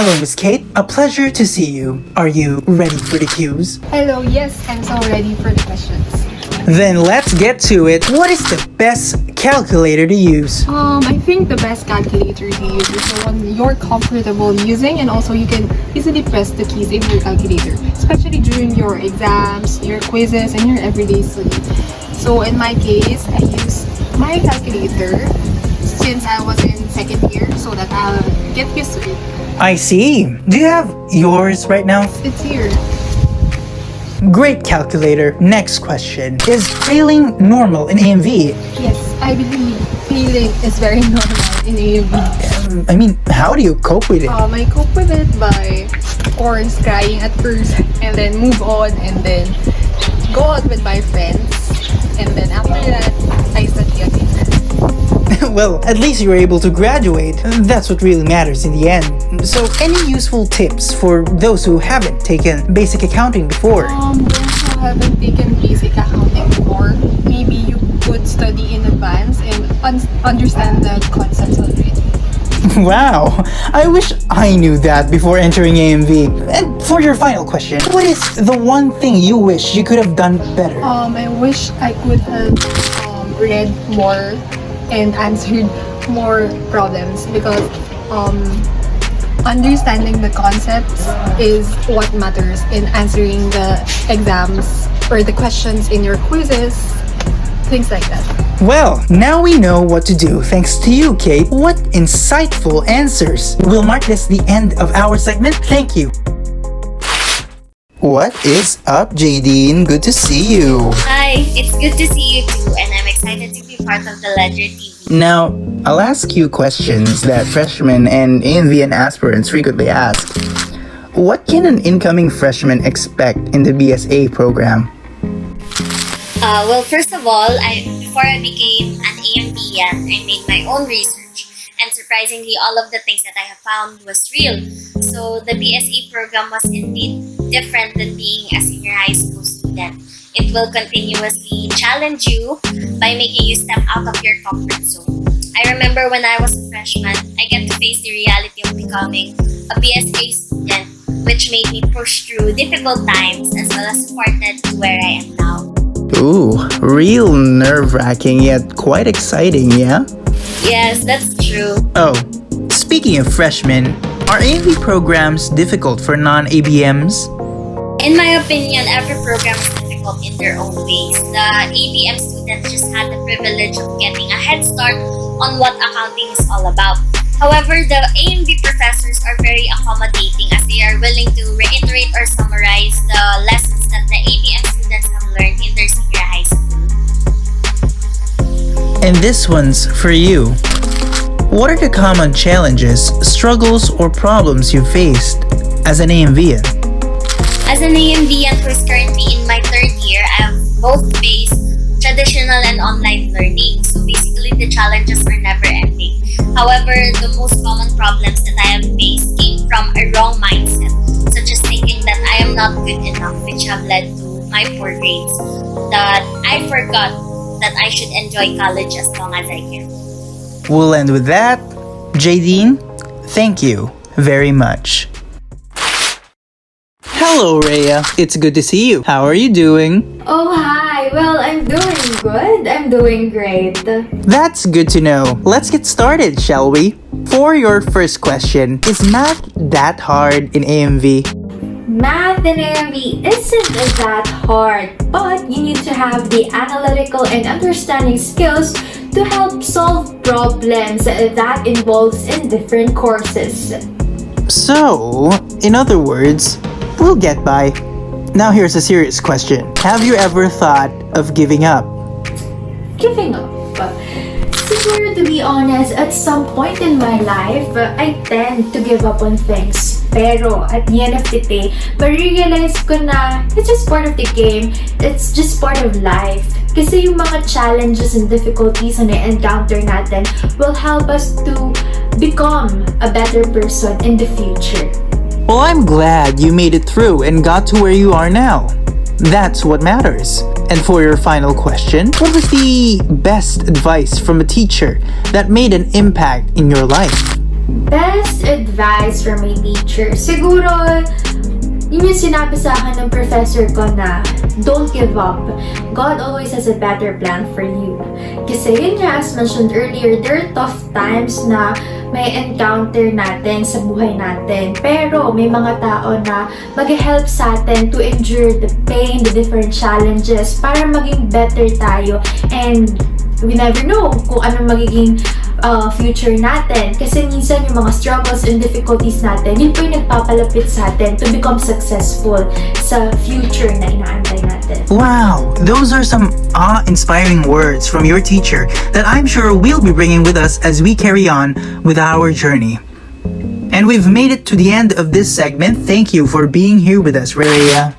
Hello, Miss Kate. A pleasure to see you. Are you ready for the cues? Hello, yes, I'm so ready for the questions. Then let's get to it. What is the best calculator to use? I think the best calculator to use is the one you're comfortable using, and also you can easily press the keys in your calculator, especially during your exams, your quizzes, and your everyday study. So in my case, I use my calculator since I was in second year so that I'll get used to it. I see. Do you have yours right now? It's here. Great calculator. Next question. Is failing normal in AMV? Yes, I believe failing is very normal in AMV. How do you cope with it? I cope with it by, of course, crying at first, and then move on, and then go out with my friends, and then after that, I study again. Well, at least you were able to graduate. That's what really matters in the end. So, any useful tips for those who haven't taken basic accounting before? Those who haven't taken basic accounting before, maybe you could study in advance and understand the concepts already. Wow, I wish I knew that before entering AMV. And for your final question, what is the one thing you wish you could have done better? I wish I could have read more and answered more problems, because understanding the concepts is what matters in answering the exams or the questions in your quizzes, things like that. Well, now we know what to do thanks to you, Kate. What insightful answers. We'll mark this the end of our segment. Thank you. What is up, Jadine? Good to see you. Hi, it's good to see you too, and I'm excited to be part of the Ledger TV. Now, I'll ask you questions that freshmen and AMVN aspirants frequently ask. What can an incoming freshman expect in the BSA program? Well, first of all, before I became an AMBian, I made my own research, and surprisingly, all of the things that I have found was real. So the BSA program was indeed different than being a senior high school student. It will continuously challenge you by making you step out of your comfort zone. I remember when I was a freshman, I get to face the reality of becoming a BSA student, which made me push through difficult times as well as supported to where I am now. Ooh, real nerve-wracking yet quite exciting, yeah? Yes, that's true. Oh, speaking of freshmen, are AMV programs difficult for non-ABMs? In my opinion, every program is difficult in their own ways. The ABM students just had the privilege of getting a head start on what accounting is all about. However, the AMV professors are very accommodating as they are willing to reiterate or summarize the lessons that the ABM students have learned in their senior high school. And this one's for you. What are the common challenges, struggles, or problems you faced as an AMVian? As an AMBian who is currently in my third year, I have both faced traditional and online learning. So basically, the challenges are never ending. However, the most common problems that I have faced came from a wrong mindset, such as thinking that I am not good enough, which have led to my poor grades, that I forgot that I should enjoy college as long as I can. We'll end with that. Jadine, thank you very much. Hello, Rhea. It's good to see you. How are you doing? Oh, hi. Well, I'm doing good. I'm doing great. That's good to know. Let's get started, shall we? For your first question, is math that hard in AMV? Math in AMV isn't that hard, but you need to have the analytical and understanding skills to help solve problems that involves in different courses. So, in other words, we'll get by. Now here's a serious question. Have you ever thought of giving up? Giving up? Siguro, to be honest, at some point in my life, I tend to give up on things. Pero at the end of the day, ma-realize ko na it's just part of the game. It's just part of life. Kasi yung mga challenges and difficulties na encounter natin will help us to become a better person in the future. Well, I'm glad you made it through and got to where you are now. That's what matters. And for your final question, what was the best advice from a teacher that made an impact in your life? Best advice from my teacher. Siguro, yun yung sinabi sa akin ng professor ko na don't give up. God always has a better plan for you. Kasi yun nga, as mentioned earlier, there are tough times na may encounter natin sa buhay natin. Pero may mga tao na mag-help sa atin to endure the pain, the different challenges para maging better tayo. And we never know kung anong magiging future natin. Kasi minsan yung mga struggles and difficulties natin, yun po yung nagpapalapit sa atin to become successful sa future na inaantay natin. Wow, those are some awe-inspiring words from your teacher that I'm sure we'll be bringing with us as we carry on with our journey. And we've made it to the end of this segment. Thank you for being here with us, Rhea.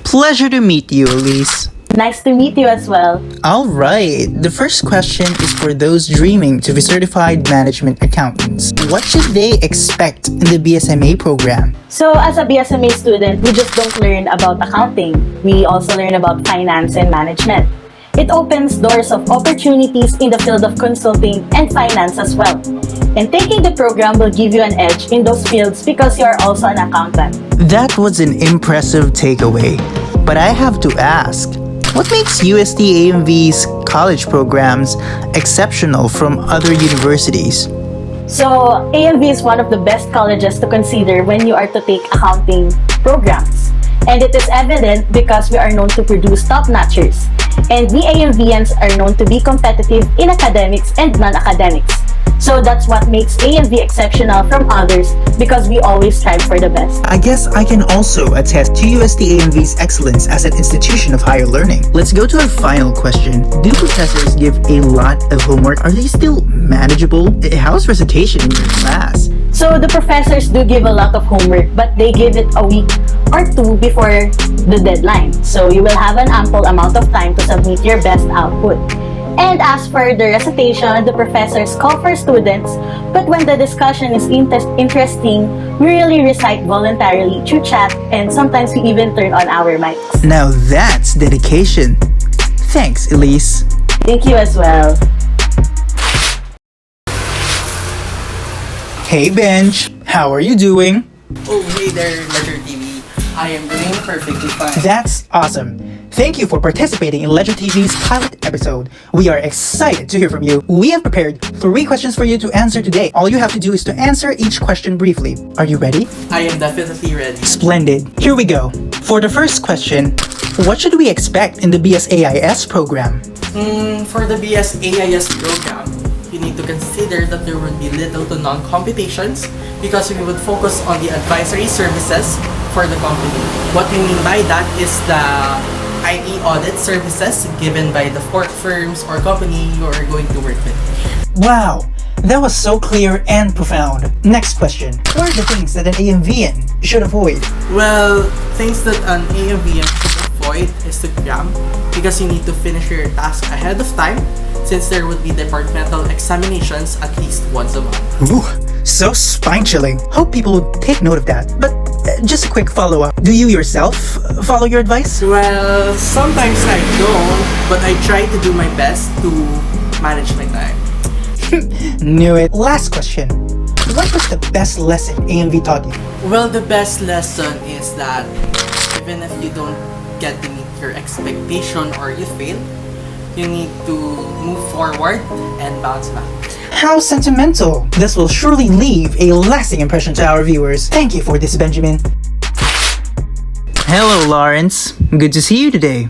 Pleasure to meet you, Elise. Nice to meet you as well. Alright, the first question is for those dreaming to be certified management accountants. What should they expect in the BSMA program? So as a BSMA student, we just don't learn about accounting. We also learn about finance and management. It opens doors of opportunities in the field of consulting and finance as well. And taking the program will give you an edge in those fields because you are also an accountant. That was an impressive takeaway. But I have to ask, what makes UST-AMV's college programs exceptional from other universities? So AMV is one of the best colleges to consider when you are to take accounting programs. And it is evident because we are known to produce top-notchers. And we AMVians are known to be competitive in academics and non-academics. So that's what makes AMV exceptional from others because we always strive for the best. I guess I can also attest to UST-AMV's excellence as an institution of higher learning. Let's go to our final question. Do professors give a lot of homework? Are they still manageable? How's recitation in your class? So the professors do give a lot of homework, but they give it a week or two before the deadline. So you will have an ample amount of time to submit your best output. And as for the recitation, the professors call for students, but when the discussion is interesting, we really recite voluntarily through chat, and sometimes we even turn on our mics. Now that's dedication. Thanks, Elise. Thank you as well. Hey Bench, how are you doing? Oh, hey there, Ledger TV. I am doing perfectly fine. That's awesome. Thank you for participating in Ledger TV's pilot episode. We are excited to hear from you. We have prepared 3 questions for you to answer today. All you have to do is to answer each question briefly. Are you ready? I am definitely ready. Splendid. Here we go. For the first question, what should we expect in the BSAIS program? For the BSAIS program, you need to consider that there would be little to none computations because we would focus on the advisory services for the company. What we mean by that is the IT audit services given by the firms or company you are going to work with. Wow, that was so clear and profound. Next question. What are the things that an AMVN should avoid? Well, things that an AMVM should avoid is to cram because you need to finish your task ahead of time since there would be departmental examinations at least once a month. Ooh, so spine-chilling. Hope people will take note of that. But just a quick follow-up. Do you yourself follow your advice? Well, sometimes I don't, but I try to do my best to manage my time. Knew it. Last question. What was the best lesson AMV taught you? Well, the best lesson is that even if you don't get to meet your expectation or you fail, you need to move forward and bounce back. How sentimental. This will surely leave a lasting impression to our viewers. Thank you for this, Benjamin. Hello, Lawrence. Good to see you today.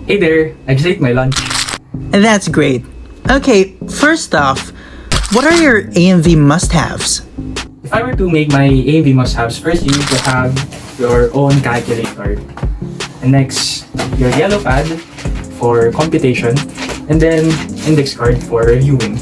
Hey there, I just ate my lunch. That's great. Okay, first off, what are your AMV must-haves? If I were to make my AV must-haves, first you need to have your own calculator. And next, your yellow pad for computation, and then index card for reviewing.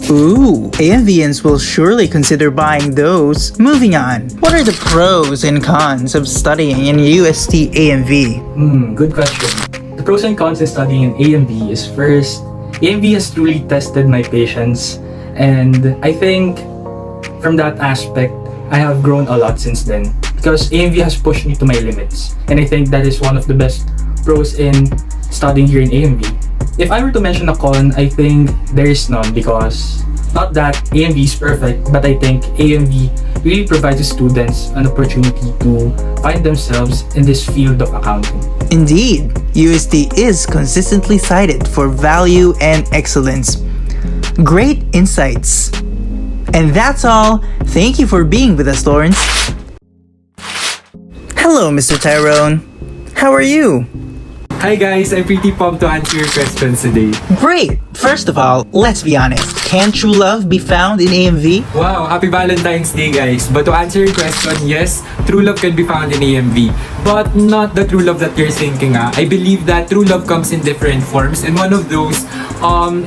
Ooh, AMVians will surely consider buying those. Moving on, what are the pros and cons of studying in UST AMV? Good question. The pros and cons in studying in AMV is first, AMV has truly tested my patience, and I think from that aspect, I have grown a lot since then because AMV has pushed me to my limits, and I think that is one of the best pros in studying here in AMV. If I were to mention a con, I think there is none because Not that AMV is perfect, but I think AMV really provides students an opportunity to find themselves in this field of accounting. Indeed, UST is consistently cited for value and excellence. Great insights. And that's all. Thank you for being with us, Lawrence. Hello, Mr. Tyrone. How are you? Hi guys, I'm pretty pumped to answer your questions today. Great! First of all, let's be honest. Can true love be found in AMV? Wow, happy Valentine's Day guys. But to answer your question, yes, true love can be found in AMV. But not the true love that you're thinking. I believe that true love comes in different forms, and one of those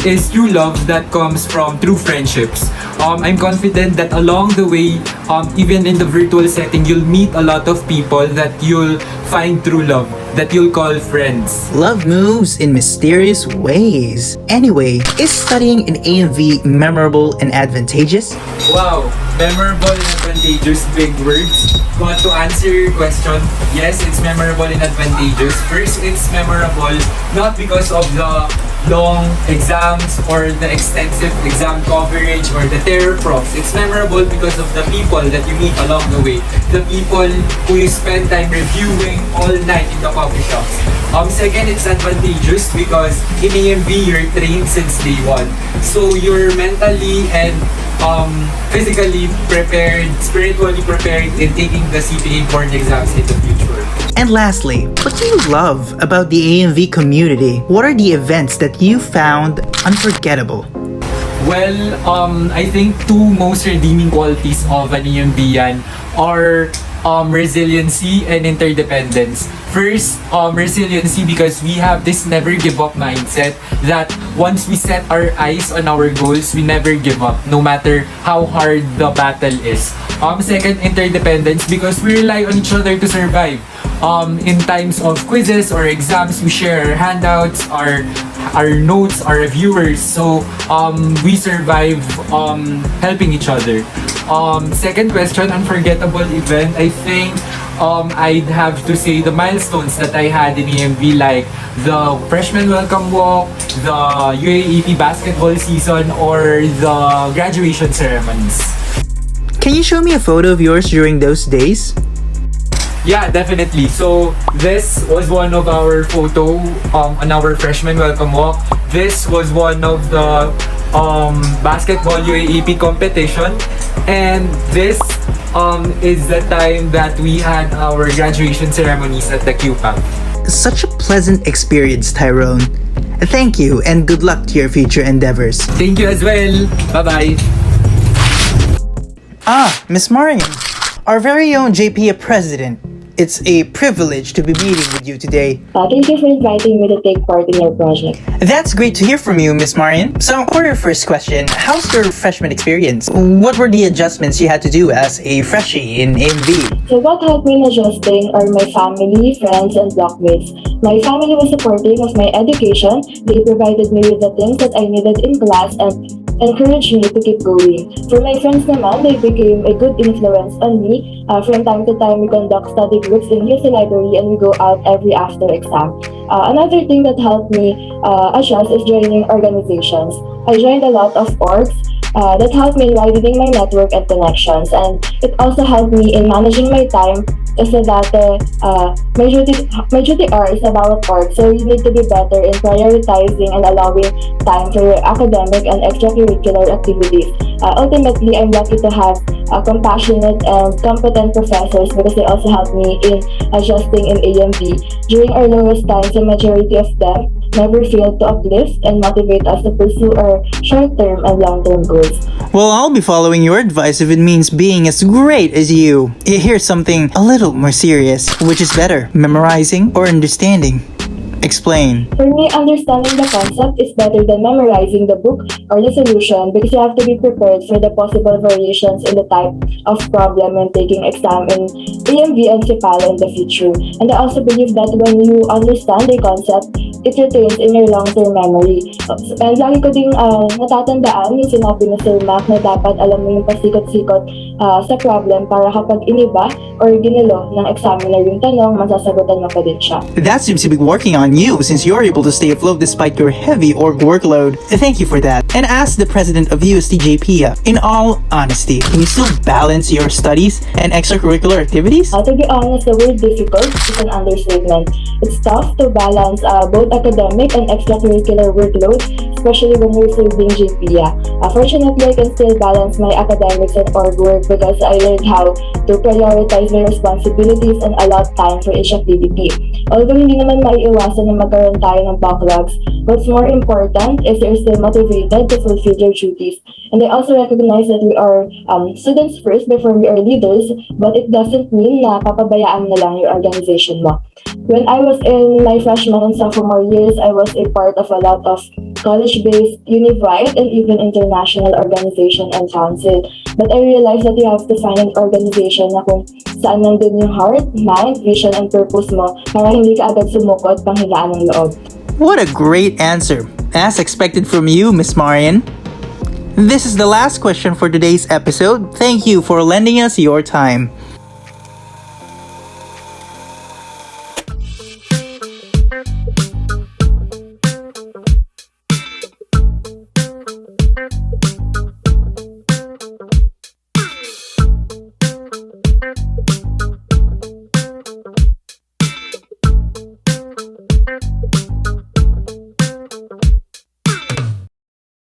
is true love that comes from true friendships. I'm confident that along the way, even in the virtual setting, you'll meet a lot of people that you'll find true love, that you'll call friends. Love moves in mysterious ways. Anyway, is studying in AMV memorable and advantageous? Wow, memorable and advantageous, big words. But to answer your question, yes, it's memorable and advantageous. First, it's memorable not because of the long exams or the extensive exam coverage or the terror profs. It's memorable because of the people that you meet along the way. The people who you spend time reviewing all night in the coffee shops. Second, it's advantageous because in AMV, you're trained since day one. So you're mentally and physically prepared, spiritually prepared in taking the CPA board exams in the future. And lastly, what do you love about the AMV community? What are the events that you found unforgettable? Well, I think two most redeeming qualities of an EMBian are resiliency and interdependence. First, resiliency because we have this never give up mindset that once we set our eyes on our goals, we never give up no matter how hard the battle is. Second, interdependence because we rely on each other to survive. In times of quizzes or exams, we share our handouts, our notes, our reviewers. So we survive helping each other. Second question, unforgettable event. I think I'd have to say the milestones that I had in EMV, like the freshman welcome walk, the UAEP basketball season, or the graduation ceremonies. Can you show me a photo of yours during those days? Yeah, definitely. So this was one of our photo on our freshman welcome walk. This was one of the basketball UAEP competition, and this is the time that we had our graduation ceremonies at the QPAC. Such a pleasant experience, Tyrone. Thank you and good luck to your future endeavors. Thank you as well. Bye-bye. Miss Marian, our very own JPIA president. It's a privilege to be meeting with you today. Thank you for inviting me to take part in your project. That's great to hear from you, Miss Marian. So, for your first question, how's your freshman experience? What were the adjustments you had to do as a freshie in AMV? So what helped me in adjusting are my family, friends, and blockmates. My family was supportive of my education. They provided me with the things that I needed in class and encouraged me to keep going. For my friends naman, they became a good influence on me. From time to time, we conduct study groups in UC Library and we go out every after exam. Another thing that helped me adjust is joining organizations. I joined a lot of orgs that helped me in widening my network and connections, and it also helped me in managing my time kasi dati may duty hours sa bawat org, so you need to be better in prioritizing and allowing time for your academic and extracurricular activities. Ultimately, I'm lucky to have compassionate and competent professors because they also helped me in adjusting in AMV. During our lowest times, the majority of them never failed to uplift and motivate us to pursue our short-term and long-term goals. Well, I'll be following your advice if it means being as great as you. Here's something a little more serious. Which is better, memorizing or understanding? Explain. For me, understanding the concept is better than memorizing the book or the solution because you have to be prepared for the possible variations in the type of problem when taking exam in AMV and CPAL in the future. And I also believe that when you understand the concept, it retains in your long-term memory. And lagi ko ding natatandaan yung sinabi ni Sir Mac na dapat alam mo yung pasikot-sikot sa problem para kapag iniba, or ginilo ng examiner yung tanong, masasagutan mo pa din siya. That seems to be working on you since you're able to stay afloat despite your heavy org workload. Thank you for that. And as the president of UST-JPIA, in all honesty, can you still balance your studies and extracurricular activities? To be honest, the word difficult is an understatement. It's tough to balance both academic and extracurricular workload, especially when you're serving JPIA. Fortunately, I can still balance my academics and org work because I learned how to prioritize my responsibilities and allot time for each activity. Although hindi naman maiiwasan na magkaroon tayo ng backlogs, what's more important is you're still motivated to fulfill your duties. And I also recognize that we are students first before we are leaders, but it doesn't mean na papabayaan na lang your organization mo. When I was in my freshman and sophomore years, I was a part of a lot of college-based, univide, and even international organization and council. But I realized that you have to find an organization na kung saan nandun yung heart, mind, vision, and purpose mo para hindi ka agad sumukot panghigaan ng loob. What a great answer. As expected from you, Miss Marian. This is the last question for today's episode. Thank you for lending us your time.